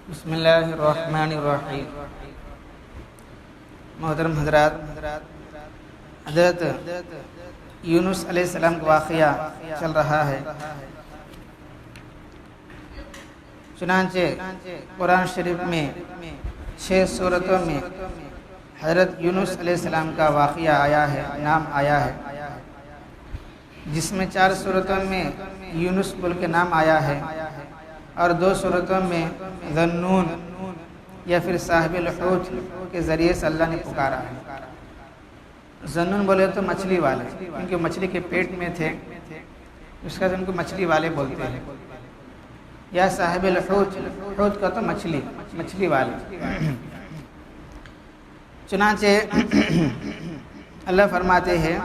بسم اللہ الرحمن الرحیم۔ محترم حضرات، حضرت یونس علیہ السلام کا واقعہ چل رہا ہے۔ چنانچہ قرآن شریف میں 6 سورتوں میں حضرت یونس علیہ السلام کا واقعہ آیا ہے، نام آیا ہے، جس میں 4 سورتوں میں یونس بول کے نام آیا ہے اور 2 سورتوں میں ذنون یا پھر صاحب الحوت کے ذریعے سے اللہ نے پکارا ہے۔ ذنون بولے تو مچھلی والے، کیونکہ مچھلی کے پیٹ میں تھے، اس کا ان کو مچھلی والے بولتے ہیں، یا صاحب الحوت، حوت کا تو مچھلی والے۔ چنانچہ اللہ فرماتے ہیں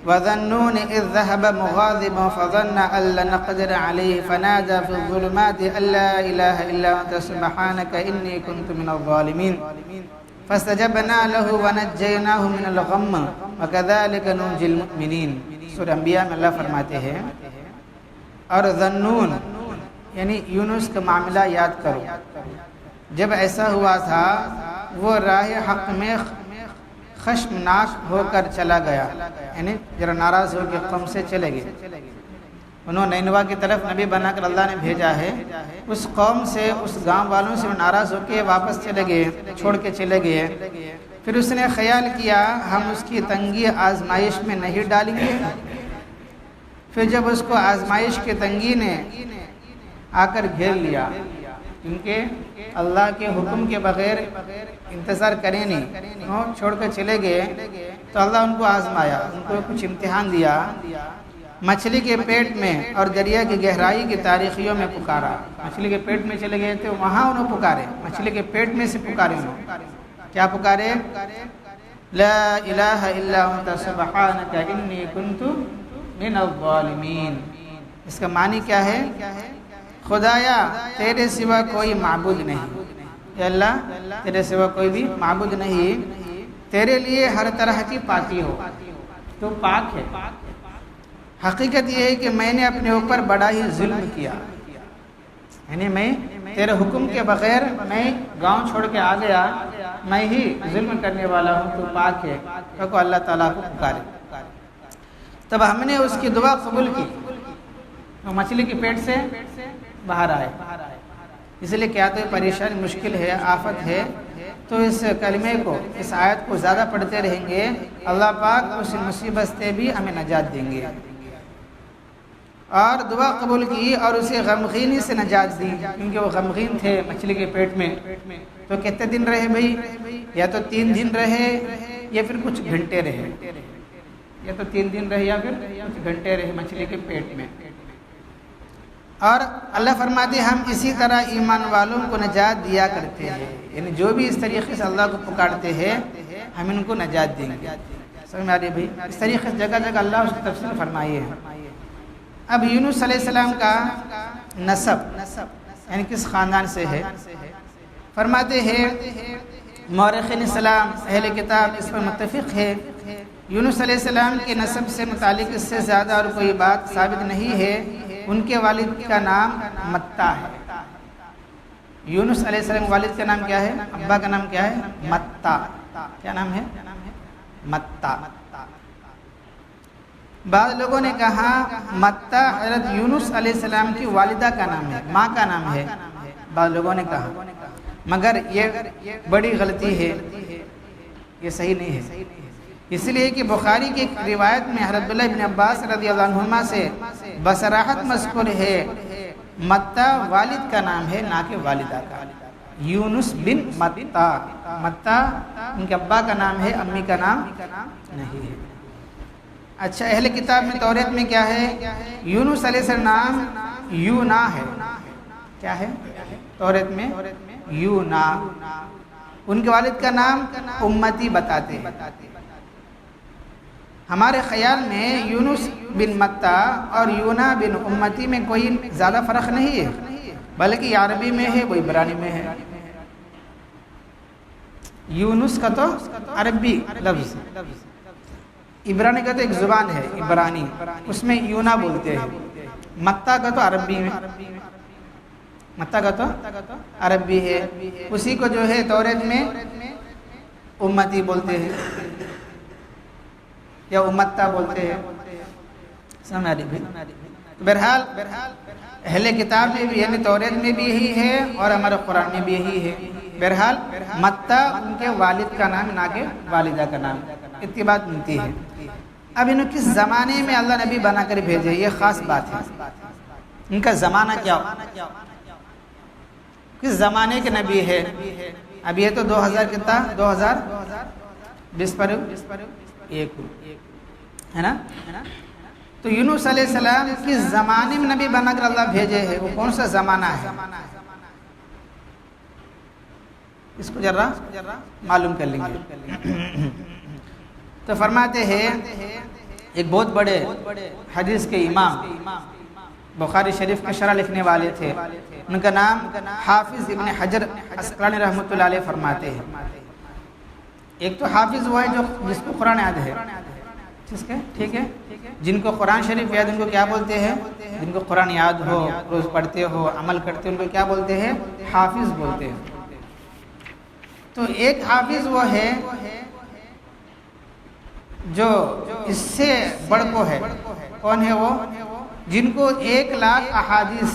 وَظَنُّونِ إِذْ ذَهَبَ مُغَاضِبًا فَظَنَّ أَن لَّن نَّقْدِرَ عَلَيْهِ فَنَادَىٰ فِي الظُّلُمَاتِ أَن لَّا إِلَٰهَ إِلَّا أَنتَ سُبْحَانَكَ إِنِّي كُنتُ مِنَ الظَّالِمِينَ فَاسْتَجَبْنَا لَهُ وَنَجَّيْنَاهُ مِنَ الْغَمِّ وَكَذَٰلِكَ نُنجِي الْمُؤْمِنِينَ۔ سورہ انبیاء میں اللہ فرماتے ہیں اور ذنون یعنی یونس کا معاملہ یاد کرو، جب ایسا ہوا تھا وہ راہ حق میں خشمناک ہو کر چلا گیا، یعنی ذرا ناراض ہو کے قوم سے چلے گئے۔ انہوں نینوا کی طرف نبی بنا کر اللہ نے بھیجا ہے، اس قوم سے، اس گاؤں والوں سے ناراض ہو کے واپس چلے گئے، چھوڑ کے چلے گئے۔ پھر اس نے خیال کیا ہم اس کی تنگی آزمائش میں نہیں ڈالیں گے۔ پھر جب اس کو آزمائش کی تنگی نے آ کر گھیر لیا، کیونکہ اللہ کے حکم کے بغیر انتظار کریں نہیں، چھوڑ کر چلے گئے، تو اللہ ان کو آزمایا، ان کو کچھ امتحان دیا۔ مچھلی کے پیٹ میں اور دریا کی گہرائی کی تاریخیوں میں پکارا۔ مچھلی کے پیٹ میں چلے گئے تھے، وہاں انہوں پکارے، مچھلی کے پیٹ میں سے پکارے انہوں۔ کیا پکارے؟ لا الہ الا انت سبحانک انی کنت من الظالمین۔ اس کا معنی کیا ہے؟ خدایا تیرے سوا کوئی معبود نہیں، اے اللہ تیرے سوا کوئی بھی معبود نہیں، تیرے لیے ہر طرح کی پاکی ہو، تو پاک ہے۔ حقیقت یہ ہے کہ میں نے اپنے اوپر بڑا ہی ظلم کیا، یعنی میں تیرے حکم کے بغیر میں گاؤں چھوڑ کے آ گیا، میں ہی ظلم کرنے والا ہوں، تو پاک ہے۔ تو اللہ تعالیٰ کو پکارے، تب ہم نے اس کی دعا قبول کی، وہ مچھلی کے پیٹ سے باہر آئے۔ اس لیے کیا تو پریشانی، مشکل ہے، آفت ہے، تو اس کلمے کو، اس آیت کو زیادہ پڑھتے رہیں گے، اللہ پاک اس مصیبت سے بھی ہمیں نجات دیں گے۔ اور دعا قبول کی اور اسے غمگینی سے نجات دی، کیونکہ وہ غمگین تھے مچھلی کے پیٹ میں۔ تو کتنے دن رہے بھائی؟ یا تو 3 دن رہے یا پھر کچھ گھنٹے رہے، یا تو 3 دن رہے یا پھر کچھ گھنٹے رہے مچھلی کے پیٹ میں۔ اور اللہ فرماتے ہیں ہم اسی طرح ایمان والوں کو نجات دیا کرتے ہیں، یعنی جو بھی اس طریقے سے اللہ کو پکارتے ہیں ہم ان کو نجات دیں گے۔ سمجھ میں آ رہی ہے بھائی؟ اس طریقے سے جگہ جگہ اللہ اس کی تفصیل فرمائی ہے۔ اب یونس علیہ السلام کا نسب یعنی کس خاندان سے ہے، فرماتے ہیں مورخین اسلام، اہل کتاب اس پر متفق ہے۔ یونس علیہ السلام کے نسب سے متعلق اس سے زیادہ اور کوئی بات ثابت نہیں ہے۔ ان کے والد کا نام متا ہے۔ یونس علیہ السلام والد کا نام کیا ہے؟ ابا کا نام کیا ہے؟ متا۔ کیا نام ہے؟ متا۔ بعض لوگوں نے کہا متا حضرت یونس علیہ السلام کی والدہ کا نام ہے، ماں کا نام ہے، بعض لوگوں نے کہا، مگر یہ بڑی غلطی ہے، یہ صحیح نہیں ہے۔ اس لیے کہ بخاری کی ایک روایت میں حضرت عبداللہ بن عباس رضی اللہ عنہما سے بصراحت مذکور ہے متا والد کا نام ہے، نہ کہ والدہ کا۔ یونس بن متا، متا ان کے ابا کا نام ہے، امی کا نام نہیں ہے۔ اچھا، اہل کتاب میں توریت میں کیا ہے؟ یونس علیہ السلام یونا ہے۔ کیا ہے توریت میں؟ یونا۔ ان کے والد کا نام امتی بتاتے ہیں۔ ہمارے خیال میں یونس بن متا اور یونا بن امتی میں کوئی زیادہ فرق نہیں ہے، بلکہ یہ عربی میں ہے، وہ عبرانی میں ہے۔ یونس کا تو عربی لفظ، عبرانی کا تو ایک زبان ہے عبرانی، اس میں یونا بولتے ہیں، متا کا تو عربی میں۔ متا کا تو عرب بھی ہے، اسی کو جو ہے توریت میں امتی بولتے ہیں یا امتا بولتے ہیں، سمجھ آ رہی ہے؟ بہرحال اہل کتاب میں بھی یعنی توریت میں بھی یہی ہے اور ہمارے قرآن میں بھی یہی ہے۔ بہرحال متا ان کے والد کا نام نہ کہ والدہ کا نام، اتنی بات ملتی ہے۔ اب انہوں کس زمانے میں اللہ نبی بنا کر بھیجے، یہ خاص بات ہے۔ ان کا زمانہ کیا ہو، کس زمانے کے نبی ہے؟ اب یہ تو 2000 کتنا 2020 پر ایک ہے نا؟ تو یونس علیہ السلام کس زمانے میں نبی بنا کر اللہ بھیجے ہے، وہ کون سا زمانہ ہے، اس کو ذرا معلوم کر لیں گے۔ تو فرماتے ہیں ایک بہت بڑے حدیث کے امام بخاری شریف کا شرح لکھنے والے تھے، ان کا نام حافظ ابن حجر عسقلانی رحمۃ اللہ علیہ فرماتے ہیں۔ ایک تو حافظ وہ ہے جو جس کو قرآن یاد ہے، ٹھیک ہے، جن کو قرآن شریف یاد ان کو کیا بولتے ہیں؟ جن کو قرآن یاد ہو، روز پڑھتے ہو، عمل کرتے ان کو کیا بولتے ہیں؟ حافظ بولتے ہیں۔ تو ایک حافظ وہ ہے جو اس سے بڑھ کو ہے، کون ہے وہ؟ جن کو 1,00,000 احادیث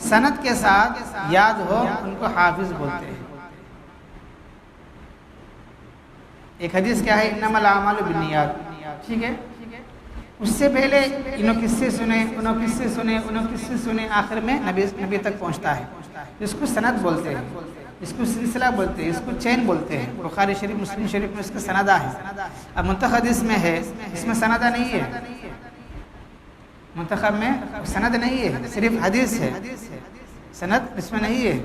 سند کے ساتھ یاد ہو ان کو حافظ بولتے ہیں۔ ایک حدیث کیا ہے؟ انما الاعمال بالنیات، ٹھیک ہے؟ اس سے پہلے انہوں قصے سنے، آخر میں نبی تک پہنچتا ہے۔ اس کو سند بولتے ہیں، اس کو سلسلہ بولتے ہیں، اس کو چین بولتے ہیں۔ بخاری شریف مسلم شریف میں اس کا سندہ ہے۔ اب منتخب حدیث میں ہے، اس میں سندہ نہیں ہے، منتخب میں سند نہیں ہے، صرف حدیث ہے، سند اس میں نہیں ہے۔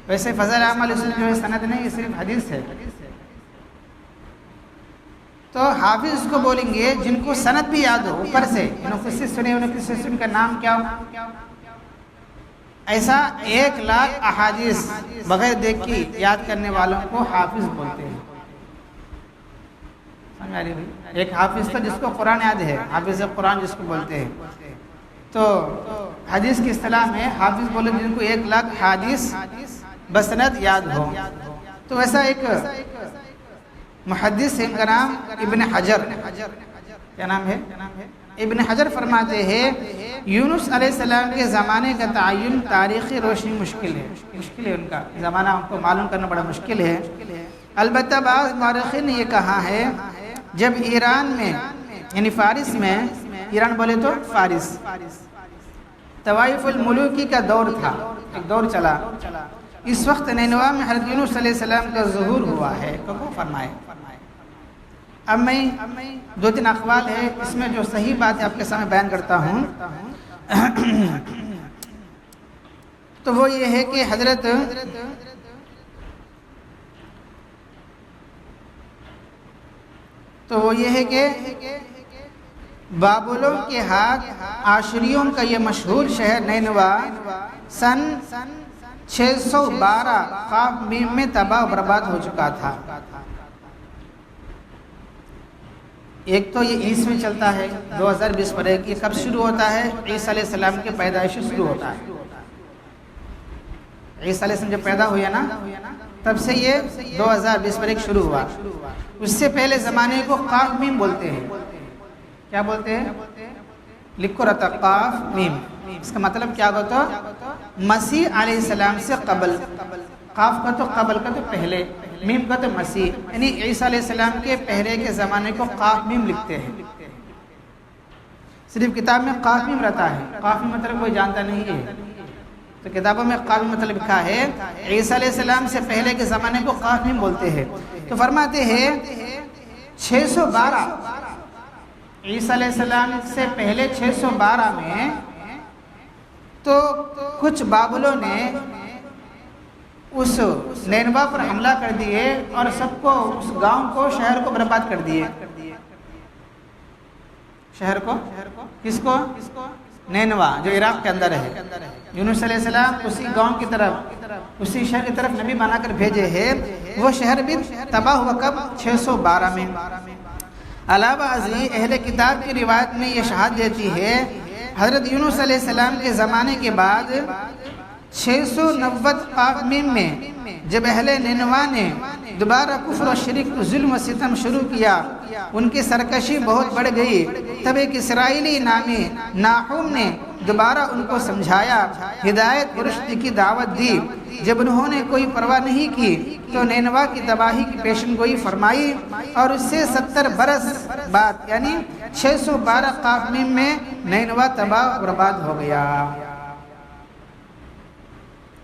ویسے فضائل اعمال اس میں جو ہے سند نہیں ہے، صرف حدیث ہے۔ تو حافظ کو بولیں گے جن کو سند بھی یاد ہو، اوپر سے انہوں کسی سن کا نام کیا ہو، ایسا 1,00,000 احادیث بغیر دیکھ کی یاد کرنے والوں کو حافظ بولتے ہیں۔ سمجھ آ رہی بھائی؟ ایک حافظ تو جس کو قرآن یاد ہے، حافظ قرآن جس کو بولتے ہیں۔ تو حدیث کی اصطلاح میں حافظ بولے جن کو 1,00,000 حدیث بسند یاد ہو۔ تو ویسا ایک محدث ہے، ان کا نام ابن حجر، کیا نام ہے؟ ابن حجر فرماتے ہیں یونس علیہ السلام کے زمانے کا تعین تاریخی روشنی مشکل ہے، ان کا زمانہ ہم کو معلوم کرنا بڑا مشکل ہے۔ البتہ بعض مورخین نے یہ کہا ہے جب ایران میں یعنی فارس میں، ایران بولے تو فارس، طوائف الملوکی کا دور تھا، ایک دور چلا، اس وقت نینوا میں حضرت یونس علیہ السلام کا ظہور ہوا ہے، تو وہ فرمائے۔ اب میں 2-3 اقوال ہے، اس میں جو صحیح بات ہے آپ کے سامنے بیان کرتا ہوں۔ تو وہ یہ ہے کہ حضرت بابلوں کے ہاتھ آشریوں کا یہ مشہور شہر نینوا سن 612 قاف میم میں تباہ و برباد ہو چکا تھا۔ ایک تو یہ عیسوی چلتا ہے 2020 پر، یہ کب شروع ہوتا ہے؟ عیسیٰ علیہ السلام کے پیدائش شروع ہوتا ہے۔ عیسیٰ علیہ السلام جب پیدا ہویا نا تب سے یہ 2020 پر ایک شروع ہوا۔ اس سے پہلے زمانے کو قاف میم بولتے ہیں۔ کیا بولتے ہیں؟ لکھو رتا قاف میم، اس کا مطلب کیا ہوتا؟ مسیح علیہ السلام سے قبل، قاف کا تو قبل کا تو پہلے، میم کا تو مسیح، یعنی عیسیٰ علیہ السلام کے پہلے کے زمانے کو قاف میم لکھتے ہیں۔ صرف کتاب میں قاف میم رہتا ہے، قاف میم مطلب کوئی جانتا نہیں ہے، تو کتابوں میں قاف میم مطلب لکھا ہے عیسیٰ علیہ السلام سے پہلے کے زمانے کو قاف میم بولتے ہیں۔ تو فرماتے ہیں 612 عیسیٰ علیہ السلام سے پہلے 612 میں تو کچھ بابلوں نے اس نینوا پر حملہ کر دیے اور سب کو، اس گاؤں کو، شہر کو برباد کر دیے۔ شہر کو، کس کو؟ نینوا جو عراق کے اندر ہے۔ یونس علیہ السلام اسی گاؤں کی طرف، اسی شہر کی طرف نبی بنا کر بھیجے ہیں۔ وہ شہر بھی تباہ ہوا کب؟ 612 میں۔ علاوہ ازیں اہل کتاب کی روایت میں یہ شہادت دیتی ہے حضرت یونس علیہ السلام کے زمانے کے بعد 690 قاف میم میں جب اہل نینوا نے دوبارہ کفر و شرک و ظلم و ستم شروع کیا، ان کی سرکشی بہت بڑھ گئی، تب ایک اسرائیلی نامی ناحوم نے دوبارہ ان کو سمجھایا، ہدایت و رشد کی دعوت دی۔ جب انہوں نے کوئی پرواہ نہیں کی تو نینوا کی تباہی کی پیشن گوئی فرمائی، اور اس سے 70 برس بعد یعنی 612 قاف میم میں نینوا تباہ و برباد ہو گیا۔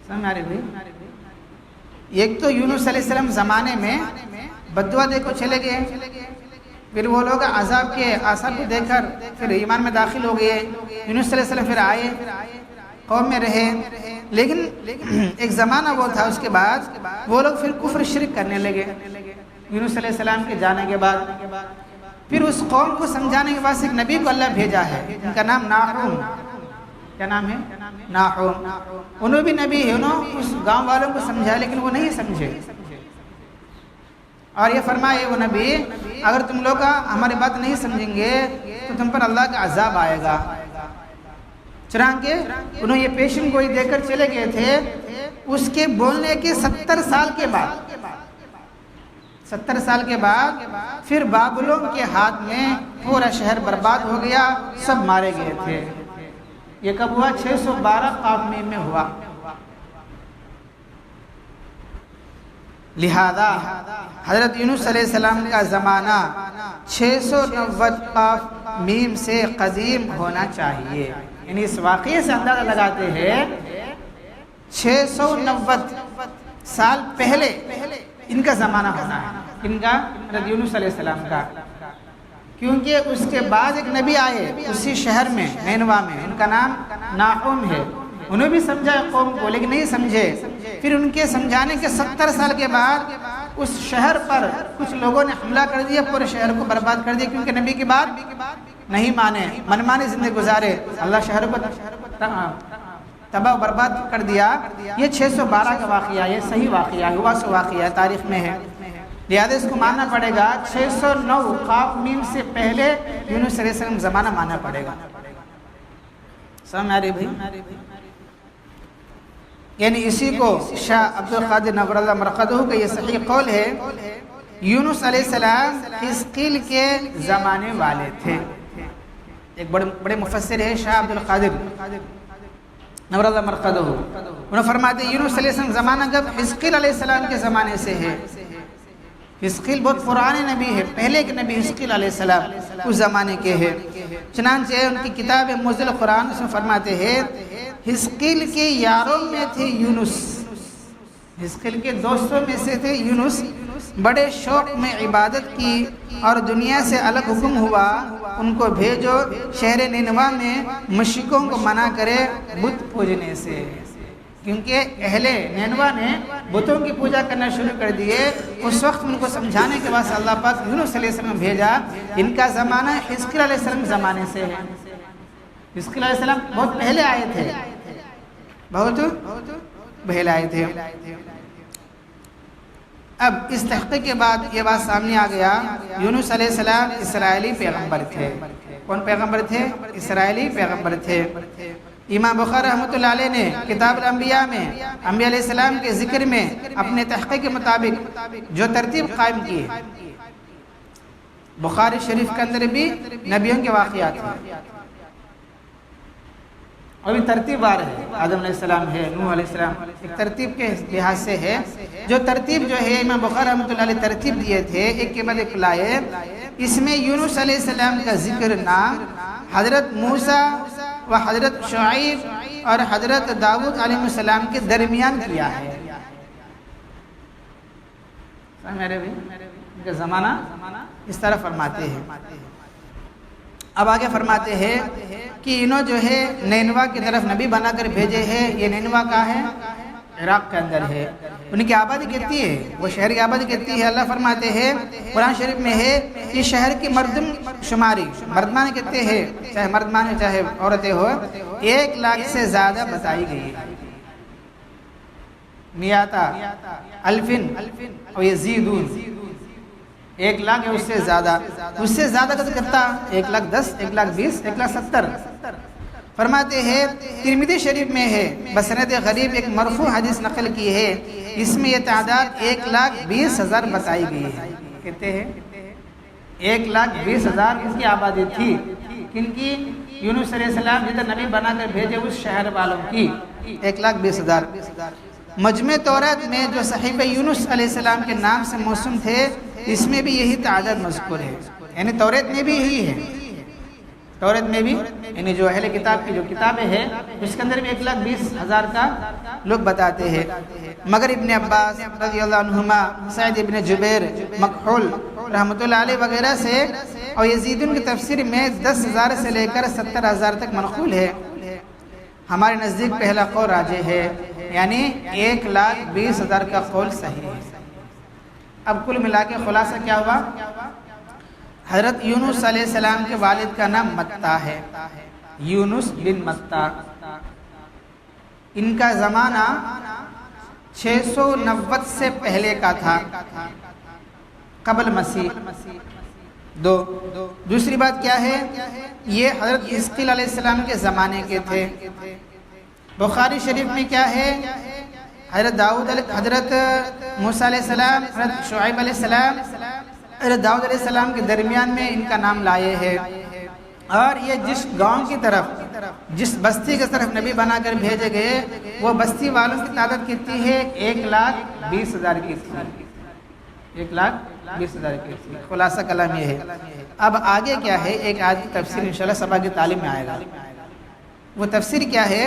سمجھ آ رہی بھائی؟ ایک تو یونس علیہ السلام زمانے میں بددعا دے کو چلے گئے، پھر وہ لوگ عذاب کے آثار کو دیکھ کر پھر ایمان میں داخل ہو گئے۔ یونس علیہ السلام پھر آئے، قوم میں رہے، لیکن ایک زمانہ وہ تھا، اس کے بعد وہ لوگ پھر کفر شرک کرنے لگے۔ یونس علیہ السلام کے جانے کے بعد پھر اس قوم کو سمجھانے کے بعد ایک نبی کو اللہ بھیجا ہے، ان کا نام ناحوم۔ کیا نام ہے؟ ناحوم۔ انہوں بھی نبی ہے، انہوں اس گاؤں والوں کو سمجھا لیکن وہ نہیں سمجھے، اور یہ فرمائے وہ نبی اگر تم لوگ ہماری بات نہیں سمجھیں گے تو تم پر اللہ کا عذاب آئے گا۔ چنانچہ انہوں یہ پیشن گوئی دے کر چلے گئے تھے۔ اس کے بولنے کے 70 سال کے بعد 70 سال کے بعد پھر بابلوں کے ہاتھ میں پورا شہر برباد ہو گیا، سب مارے گئے تھے۔ یہ کب ہوا؟ 612 قاف میم میں ہوا۔ لہذا حضرت یونس علیہ السلام کا زمانہ 690 قاف میم سے قدیم ہونا چاہیے، یعنی اس واقعے سے اندازہ لگاتے ہیں 690 سال پہلے ان کا زمانہ ہونا ہے، ان کا حضرت یونس علیہ السلام کا، کیونکہ اس کے بعد ایک نبی آئے اسی شہر میں نینوا میں، ان کا نام ناحوم ہے۔ انہوں بھی سمجھا قوم کو لیکن نہیں سمجھے، پھر ان کے سمجھانے کے 70 سال کے بعد اس شہر پر کچھ لوگوں نے حملہ کر دیا، پورے شہر کو برباد کر دیا، کیونکہ نبی کی بات نہیں مانے، منمانی زندگی گزارے، اللہ شہر کو تباہ و برباد کر دیا۔ یہ 612 کا واقعہ، یہ صحیح واقعہ ہوا، سو واقعہ تاریخ میں ہے، لہذا اس کو ماننا پڑے گا 609 قاف میم سے پہلے یونس علیہ السلام زمانہ ماننا پڑے گا۔ سمجھ آ رہی بھائی؟ یعنی اسی کو شاہ عبدالقادر نور اللہ مرقدہ کا یہ صحیح قول ہے، یونس علیہ السلام حزقیل کے زمانے والے تھے۔ ایک بڑے مفسر ہے شاہ عبدالقادر نور اللہ مرقدہ، انہوں فرماتے ہیں یونس علیہ السلام زمانہ جب حزقیل علیہ السلام کے زمانے سے ہے۔ حزقیل بہت پرانے نبی ہے، پہلے کے نبی حزقیل علیہ السلام اس زمانے کے ہیں۔ چنانچہ ان کی کتاب منزل قرآن اس میں فرماتے ہیں حزقیل کے یاروں میں تھے یونس، حزقیل کے دوستوں میں سے تھے یونس، بڑے شوق میں عبادت کی اور دنیا سے الگ حکم ہوا ان کو بھیجو شہر نینوا میں مشرکوں کو منع کرے بت پوجنے سے، کیونکہ اہل نینوا نے بتوں کی پوجا کرنا شروع کر دیے۔ اس وقت ان کو سمجھانے کے بعد اللہ پاک یونس علیہ السلام بھیجا۔ ان کا زمانہ حزقیل علیہ السلام زمانے سے ہے۔ حزقیل علیہ السلام بہت پہلے آئے تھے، بہت پہلے آئے تھے۔ اب اس تحقیق کے بعد یہ بات سامنے آ گیا یونس علیہ السلام اسرائیلی پیغمبر تھے۔ کون پیغمبر تھے؟ اسرائیلی پیغمبر تھے۔ امام بخاری رحمۃ اللہ علیہ نے کتاب الانبیاء میں انبیاء علیہ السلام کے ذکر میں اپنے تحقیق کے مطابق جو ترتیب قائم کی ہے، بخاری شریف کے اندر بھی نبیوں کے واقعات ہیں، اور بھی ترتیب آ رہے ہیں، آدم علیہ السلام ہے، نوح علیہ السلام، ایک ترتیب کے لحاظ سے ہے۔ جو ترتیب جو ہے امام بخاری رحمۃ اللہ علیہ ترتیب دیے تھے ایک کے بعد ایک لائے، اس میں یونس علیہ السلام کا ذکر نام حضرت موسیٰ و حضرت شعیب اور حضرت داؤد علیہ السلام کے درمیان کیا ہے۔ میرے بھی ان کا زمانہ اس طرح فرماتے ہیں۔ اب آگے فرماتے ہیں کہ انہوں جو ہے نینوا کی طرف نبی بنا کر بھیجے ہیں۔ یہ نینوا کہاں ہے؟ عراق کے اندر ہے۔ ان کی آبادی کتنی ہے؟ وہ شہر کی آبادی کتنی ہے؟ اللہ فرماتے ہیں قرآن شریف میں ہے یہ شہر کی مردم شماری، مردمان کتنے ہیں، چاہے مردمان ہو چاہے عورتیں ہو، 1 لاکھ سے زیادہ بتائی گئی ہے۔ میاتا الفن اور یزیدون، 1 لاکھ ہے، اس سے زیادہ کا تو کتنا 1,10,000 1,20,000 1,20,000 1,70,000 فرماتے ہیں ترمذی شریف میں ہے بسند غریب ایک مرفوع حدیث نقل کی ہے، اس میں یہ تعداد 1,20,000 بتائی گئی ہے۔ کہتے ہیں 1,20,000 اس کی آبادی تھی، کن کی؟ یونس علیہ السلام جدھر نبی بنا کر بھیجے اس شہر والوں کی 1,20,000۔ مجمع تورات میں جو صحیفہ یونس علیہ السلام کے نام سے موسوم تھے اس میں بھی یہی تعداد مذکور ہے، یعنی تورات میں بھی یہی ہے، تورات میں بھی یعنی جو اہل کتاب کی جو کتابیں ہیں اس کے اندر بھی 1,20,000 کا لوگ بتاتے ہیں۔ مگر ابن عباس رضی اللہ عنہما، سعید ابن جبیر، مکحول رحمۃ اللہ علیہ وغیرہ سے اور یزیدون کی تفسیر میں 10,000 سے لے کر 70,000 تک منقول ہے۔ ہمارے نزدیک پہلا قول راجح ہے، یعنی 1,20,000 کا قول صحیح ہے۔ اب کل ملا کے خلاصہ کیا ہوا؟ حضرت یونس علیہ السلام کے والد کا نام متا ہے، یونس بن متا۔ ان کا زمانہ 690 سے پہلے کا تھا قبل مسیح۔ دوسری بات کیا ہے؟ یہ حضرت حزقیل علیہ السلام کے زمانے کے تھے۔ بخاری شریف میں کیا ہے؟ حضرت موسیٰ علیہ السلام، حضرت شعیب علیہ السلام، حضرت داؤد علیہ السلام کے درمیان میں ان کا نام لائے ہیں، اور یہ جس گاؤں کی طرف، جس بستی کی طرف نبی بنا کر بھیجے گئے وہ بستی والوں کی تعداد کتنی ہے؟ 1,20,000 کی تھی، 1,20,000 کی تھی۔ خلاصہ کلام یہ ہے۔ اب آگے کیا ہے؟ ایک آیت کی تفسیر انشاءاللہ صبح کی تعلیم میں آئے گا۔ وہ تفسیر کیا ہے؟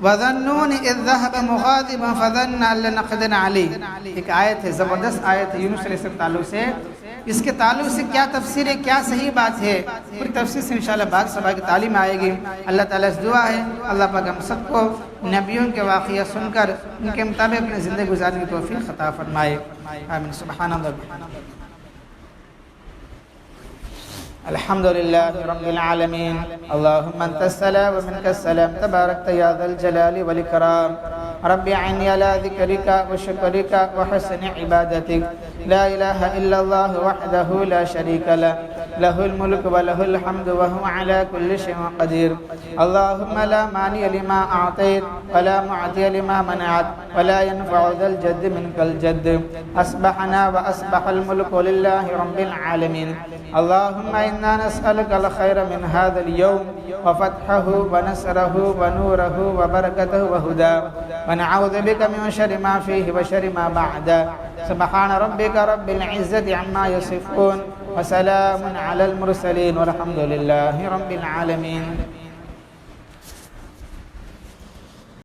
وَظَنُّونِ إِذْ ذَهَبَ مُغَاضِبًا فَظَنَّ أَن لَّن نَّقْدِرَ عَلَيْهِ، ایک آیت ہے، زبردست آیت ہے یونس علیہ السلام تعلق سے۔ اس کے تعلق سے کیا تفسیر ہے، کیا صحیح بات ہے، پوری تفسیر سے انشاءاللہ بعد صبح کی تعلیم آئے گی۔ اللہ تعالیٰ سے دعا ہے اللہ پاک ہم سب کو نبیوں کے واقعہ سن کر ان کے مطابق اپنی زندگی گزارنے کی توفیق عطا فرمائے، آمین۔ سبحان اللہ۔ الحمد لله رب العالمين، اللهم أنت السلام ومنك السلام، تباركت يا ذا الجلال والإكرام، رب أعني على ذكرك وشكرك وحسن عبادتك، لا إله إلا الله وحده لا شريك له، له الملك وله الحمد وهو على كل شيء قدير، اللهم لا مانع لما أعطيت ولا معطي لما منعت ولا ينفع ذا الجد منك الجد، أصبحنا وأصبح الملك لله رب العالمين، اللهم إنا نسألك الخير من هذا اليوم وفتحه ونصره ونوره وبركته وهداه، ونعوذ بك من شر ما فيه وشر ما بعده، سبحان ربك رب العزة عما يصفون وسلام على المرسلين والحمد لله رب العالمين۔